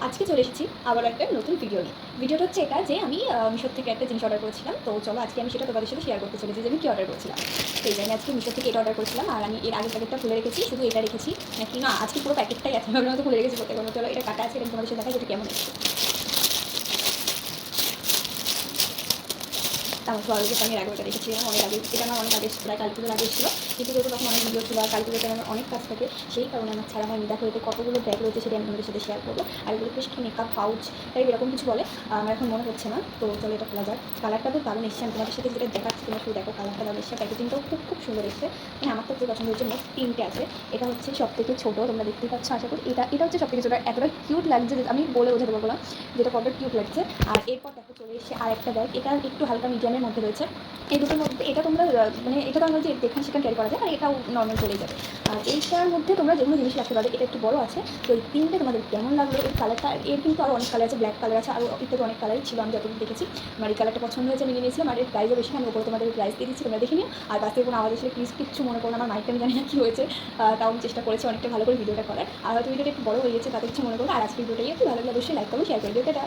আজকে চলে এসেছি আবার একটা নতুন ভিডিও নিয়ে। ভিডিওটা হচ্ছে এটা যে আমি মিশোর থেকে একটা জিনিস অর্ডার করেছিলাম। তো চলো আজকে আমি সেটা তোমাদের সাথে শেয়ার করতে চলেছি যে আমি কী অর্ডার করেছিলাম। তো এই যে আমি আজকে মিশো থেকে এটা অর্ডার করেছিলাম, আর আমি এর আগের প্যাকেটটা খুলে রেখেছি, শুধু এটা রেখেছি নাকি না আজকে পুরো প্যাকেটটাই আছে, ভাবলাম তো খুলে রেখেছি বলতে কোনো। চলো এটা কাটা আছে, এটা তোমাদের সাথে দেখা যেটা কেমন এসেছে। তারপর সরোজকে আমি এর আগেটা রেখেছিলাম অনেক আগে, এটা আমার অনেক আগে প্রায় কালী পুজোর আগে এসেছিলো, কিন্তু যেহেতু তখন অনেক ভিডিও ছিল আর কালী পুজোতে আমার অনেক কাজ থাকে, সেই কারণে আমার ছাড়া হয়নি। দেখো এতে কতগুলো ব্যাগ রয়েছে সেটা আমি তোমাদের সাথে শেয়ার করবো। আর এগুলো বেশ কি মেকআপ পাউচ তাই এরকম কিছু বলে, আমার এখন মনে হচ্ছে না। তো চলো এটা খোলা যাক। কালারটা তো দারুণ এসছে, আমি তোমাদের সাথে যেটা দেখাচ্ছি তোমরা শুধু দেখো, কালারটা দারুণ এসছে, প্যাকেজিংটাও খুব খুব সুন্দর এসছে। মানে আমার তো পছন্দ হয়েছে। মোট 3টে আছে, এটা হচ্ছে সব থেকে ছোটো, তোমরা দেখতেই পাচ্ছ আশা করি। এটা হচ্ছে সব থেকে ছোটো, এতটা কিউট লাগছে যে আমি বলে বোঝাতে পারবো না যেটা কতটা কিউট লাগছে। আর এরপর দেখো চলে এসছে আর একটা ব্যাগ, এটা একটু হালকা মিডিয়ামের মধ্যে রয়েছে। এই দুটোর মধ্যে এটা তোমরা মানে এটা তো আমরা যে যেখানে সেখানে ক্যারি করা যায়, আর এটাও নর্মাল চলে যাবে। আর এইটার মধ্যে তোমরা যেগুলো জিনিস রাখতে পারবে, এটা একটু বড় আছে। তো এই 3টে তোমাদের কেমন লাগলো এই কালারটা? এর কিন্তু আরও অনেক কালার আছে, ব্ল্যাক কালার আছে, আরও ইত্যাদি অনেক কালারই ছিল আমি যতটুকু দেখেছি। আমার এই কালারটা পছন্দ হয়েছে, আমি নিয়ে নিয়েছিলাম। আর এর প্রাইসও বেশি, আমি ওপরে তোমাদের প্রাইস দিয়ে দিচ্ছি, তোমরা দেখে নিও। আর বাস থেকে কোনো আওয়াজ আসলে প্লিজ কিচ্ছু মনে করো না, আমার মাইকটা আমি জানি না কী হয়েছে, তাও আমি চেষ্টা করেছি অনেকটা ভালো করে ভিডিওটা করার। আর হয়তো ভিডিওটা একটু বড় হয়ে গেছে, তাতে কিছু মনে করো। আর আজকে ভিডিওটাই একটু ভালো লাগলে অবশ্যই লাইক করো, শেয়ার করে দিও। এটা